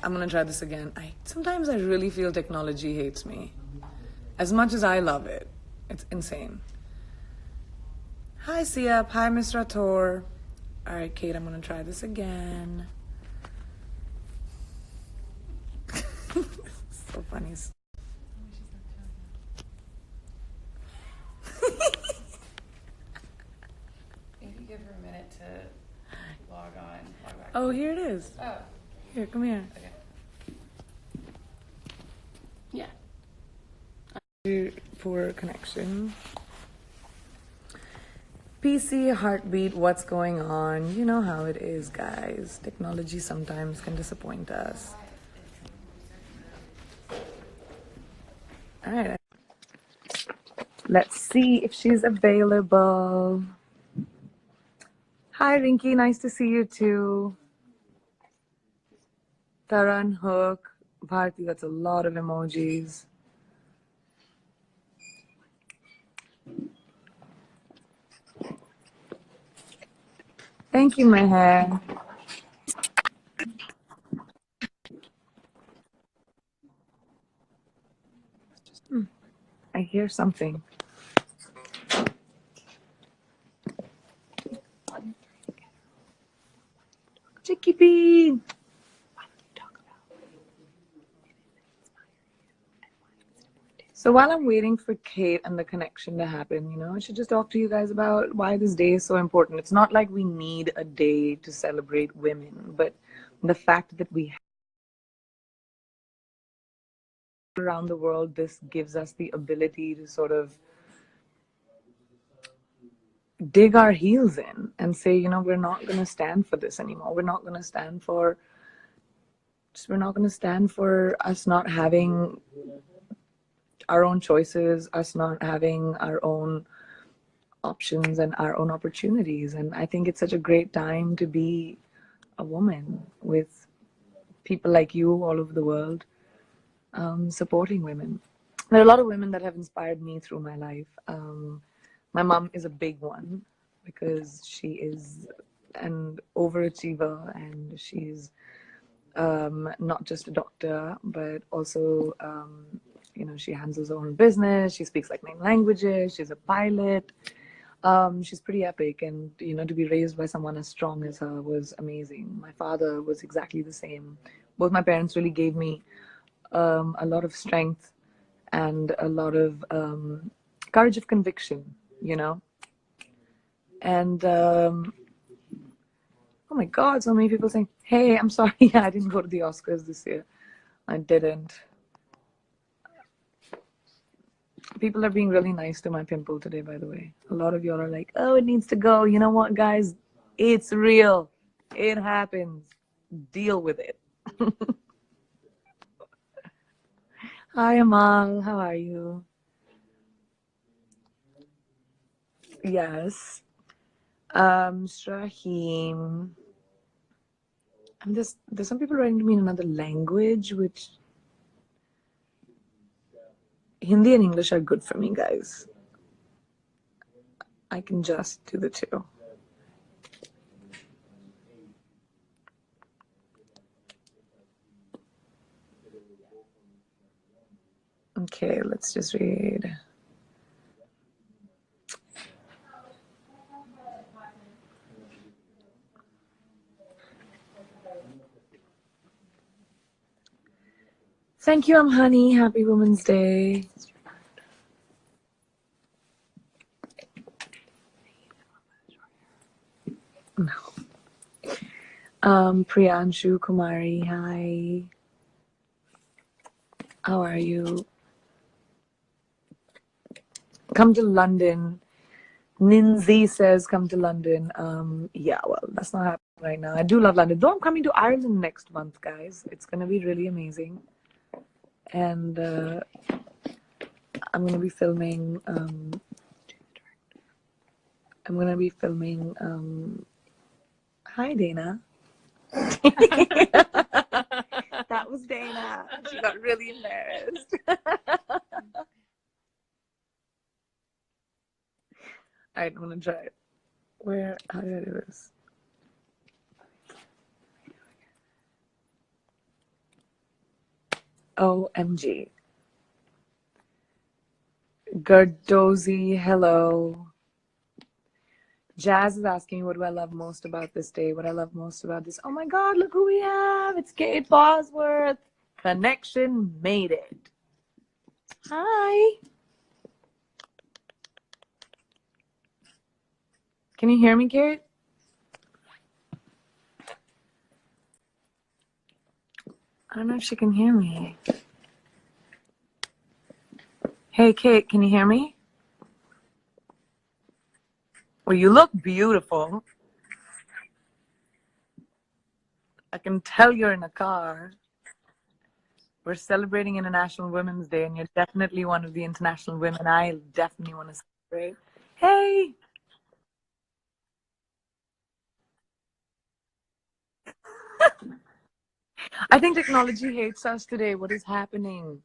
I'm gonna try this again. Sometimes I really feel technology hates me. As much as I love it. It's insane. Hi, Siap. Hi, Mr. Ator. All right, Kate, I'm gonna try this again. So funny. Maybe give her a minute to log on. Log back. Oh, here it is. Oh. Here, come here. Okay. Yeah. Poor connection. PC, heartbeat, what's going on? You know how it is, guys. Technology sometimes can disappoint us. All right. Let's see if she's available. Hi, Rinky. Nice to see you too. Taran, Hook, Bharti. That's a lot of emojis. Thank you, Meher. I hear something. Chicky P. So while I'm waiting for Kate and the connection to happen, I should just talk to you guys about why this day is so important. It's not like we need a day to celebrate women, but the fact that we have around the world, this gives us the ability to sort of dig our heels in and say, we're not going to stand for this anymore. We're not going to stand for us not having our own choices, us not having our own options and our own opportunities. And I think it's such a great time to be a woman with people like you all over the world supporting women. There are a lot of women that have inspired me through my life. My mom is a big one because she is an overachiever, and she's not just a doctor, but also she handles her own business. She speaks like 9 languages. She's a pilot. She's pretty epic, and to be raised by someone as strong as her was amazing. My father was exactly the same. Both my parents really gave me a lot of strength and a lot of courage of conviction, and oh my god, so many people saying, hey, I'm sorry, I didn't go to the Oscars this year. I didn't. People are being really nice to my pimple today, by the way. A lot of y'all are like, oh, it needs to go. You know what, guys? It's real. It happens. Deal with it. Hi, Amal. How are you? Yes. Strahim. And there's some people writing to me in another language, which Hindi and English are good for me, guys. I can just do the two. Okay, let's just read. Thank you, Honey. Happy Women's Day. No. Priyanshu Kumari, hi. How are you? Come to London. Ninzi says come to London. Yeah, well, that's not happening right now. I do love London. Though I'm coming to Ireland next month, guys. It's going to be really amazing. And I'm going to be filming... Hi, Dana. That was Dana. She got really embarrassed. Alright, I'm gonna try it. How did I do this? OMG. Gardozy, hello. Jazz is asking, what do I love most about this day? What I love most about this? Oh my God, look who we have. It's Kate Bosworth. Connection made it. Hi. Can you hear me, Kate? I don't know if she can hear me. Hey, Kate, can you hear me? Well, you look beautiful. I can tell you're in a car. We're celebrating International Women's Day, and you're definitely one of the international women I definitely want to celebrate. Hey! I think technology hates us today. What is happening?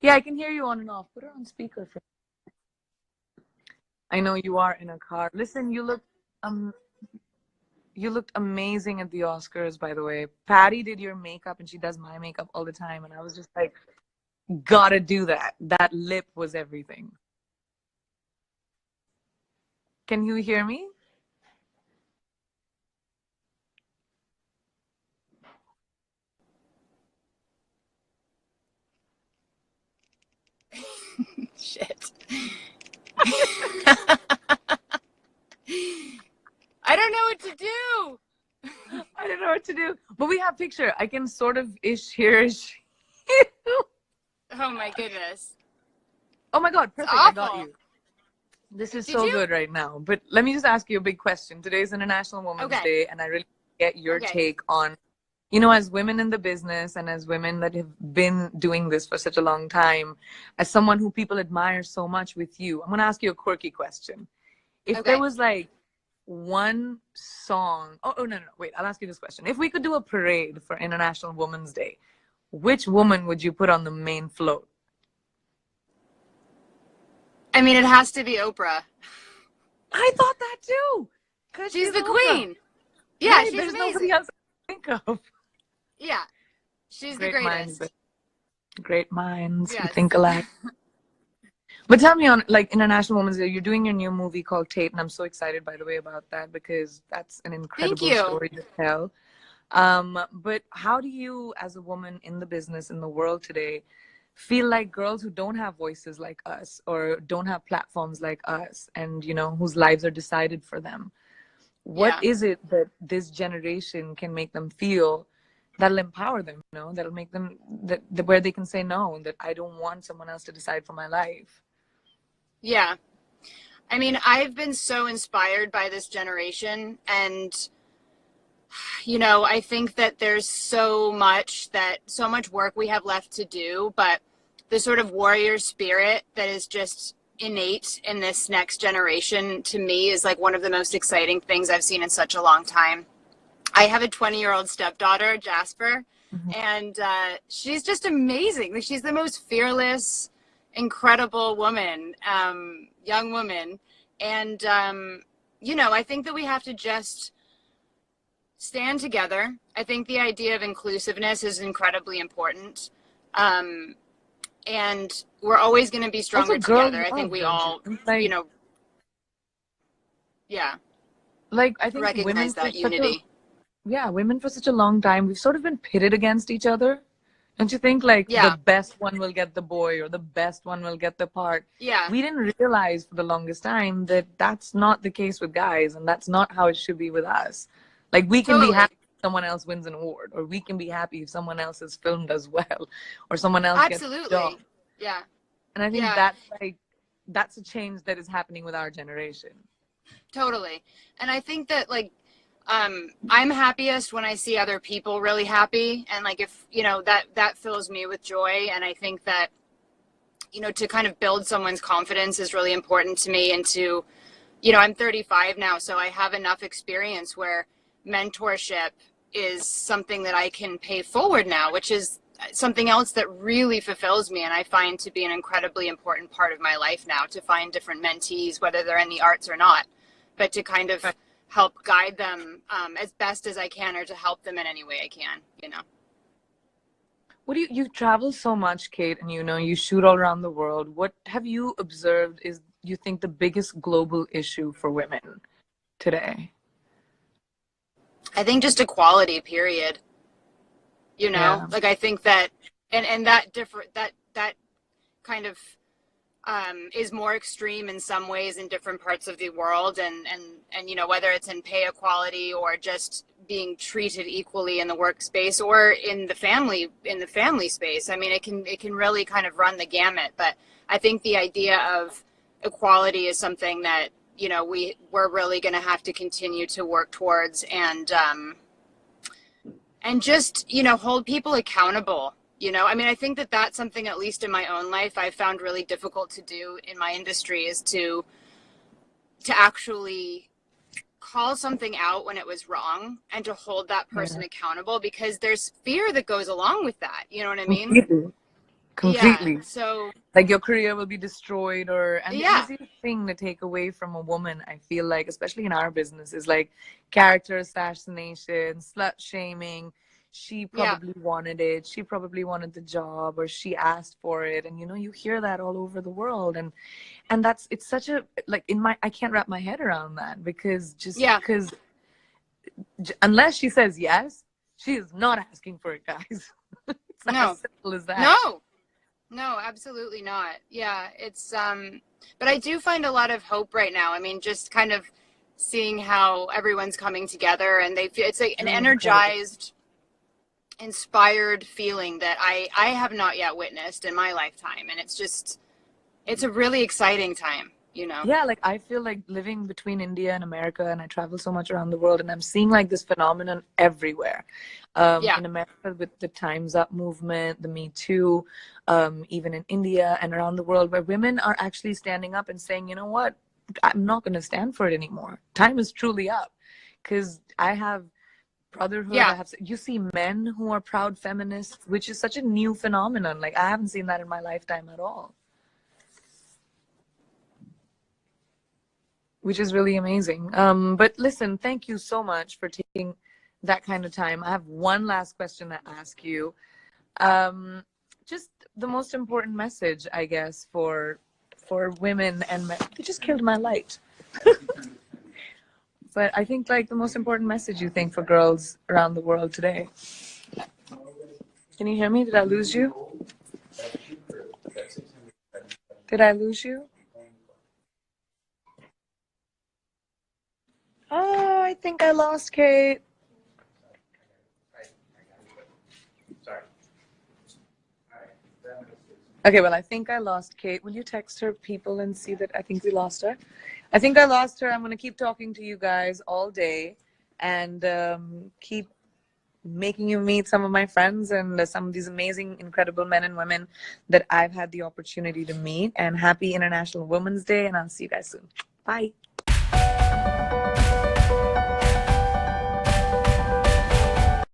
Yeah, I can hear you on and off. Put it on speaker. I know you are in a car. Listen, you looked amazing at the Oscars, by the way. Patty did your makeup, and she does my makeup all the time, and I was just like, gotta do that. That lip was everything. Can you hear me? Shit. I don't know what to do. I don't know what to do. But we have picture. I can sort of ish hear ish. Oh my goodness. Oh my God, It's perfect. I got awful. you. This is Did so you? good right now. But let me just ask you a big question. Today's International Women's Okay. Day, and I really get your Okay. take on, as women in the business and as women that have been doing this for such a long time, as someone who people admire so much with you, I'm going to ask you a quirky question. If there Okay. was like one song, no, wait, I'll ask you this question. If we could do a parade for International Women's Day, which woman would you put on the main float? I mean, it has to be Oprah. I thought that too, because She's she's the Oprah. queen. Yeah, Right, she's there's nobody amazing. else I can think of. Yeah, she's the Great minds, greatest. great minds. We Yes. think alike. But tell me on like International Women's Day, you're doing your new movie called Tate, and I'm so excited, by the way, about that because that's an Thank incredible you. story to tell. But how do you, as a woman in the business, in the world today, feel like girls who don't have voices like us or don't have platforms like us and, whose lives are decided for them? What Yeah. is it that this generation can make them feel that'll empower them, that'll make them that where they can say no, that I don't want someone else to decide for my life? Yeah. I mean, I've been so inspired by this generation, and I think that there's so much work we have left to do, but the sort of warrior spirit that is just innate in this next generation to me is like one of the most exciting things I've seen in such a long time. I have a 20-year-old stepdaughter, Jasper, Mhm. and she's just amazing. Like, she's the most fearless, incredible woman, young woman. And, I think that we have to just stand together. I think the idea of inclusiveness is incredibly important. Um, and we're always going to be Also, stronger girls together. I think love, we don't you all, think? Like, yeah, I think recognize that unity. women for such a long time, we've sort of been pitted against each other. Don't you think like the Yeah, best one will get the boy or the best one will get the part? yeah, We didn't realize for the longest time that that's not the case with guys and that's not how it should be with us. Like we can be totally. happy if someone else wins an award, or we can be happy if someone else's film does well, or someone else gets a job. Absolutely. Yeah, And I think yeah. that's a change that is happening with our generation. Totally. And I think that I'm happiest when I see other people really happy, and like if that fills me with joy. And I think that to kind of build someone's confidence is really important to me. And to I'm 35 now, so I have enough experience where mentorship is something that I can pay forward now, which is something else that really fulfills me and I find to be an incredibly important part of my life now, to find different mentees, whether they're in the arts or not, but to kind of Right. help guide them as best as I can, or to help them in any way I can, you know. What do you travel so much, Kate, and you shoot all around the world. What have you observed is, you think, the biggest global issue for women today? I think just equality, period. You know, Yeah. like I think that, and that different that kind of is more extreme in some ways in different parts of the world, and you know, whether it's in pay equality or just being treated equally in the workspace or in the family space. I mean, it can really kind of run the gamut. But I think the idea of equality is something that, you know, we're really going to have to continue to work towards, and just, you know, hold people accountable. You know, I mean, I think that that's something, at least in my own life, I found really difficult to do in my industry, is to actually call something out when it was wrong and to hold that person Yeah. accountable, because there's fear that goes along with that. You know what I mean? Completely. Yeah. Completely. So, Like your career will be destroyed, and the yeah. easiest thing to take away from a woman, I feel like, especially in our business, is like character assassination, slut shaming. She Yeah. probably wanted it, she probably wanted the job, or she asked for it, and you hear that all over the world. And it's such a, like, I can't wrap my head around that, because Yeah. unless she says yes, she is not asking for it, guys. It's as No. simple as that. No. No, absolutely not. Yeah, it's but I do find a lot of hope right now. I mean, just kind of seeing how everyone's coming together, and they feel, it's like an Really incredible. energized, inspired feeling that I have not yet witnessed in my lifetime, and it's a really exciting time, you know. Yeah, like I feel like living between India and America, and I travel so much around the world, and I'm seeing like this phenomenon everywhere. Yeah. In America with the Time's Up movement, the Me Too, even in India and around the world, where women are actually standing up and saying, you know what, I'm not going to stand for it anymore. Time is truly up. Because I have brotherhood, Yeah. you see men who are proud feminists, which is such a new phenomenon. Like I haven't seen that in my lifetime at all, which is really amazing. But listen, thank you so much for taking that kind of time. I have one last question to ask you. Just the most important message, I guess, for women and men. They just killed my light. But I think like the most important message, you think, for girls around the world today. Can you hear me? Did I lose you? Did I lose you? Oh, I think I lost Kate. Okay, well, I think I lost Kate. Will you text her people and see that I think we lost her? I think I lost her. I'm going to keep talking to you guys all day, and keep making you meet some of my friends and some of these amazing, incredible men and women that I've had the opportunity to meet. And happy International Women's Day, and I'll see you guys soon. Bye.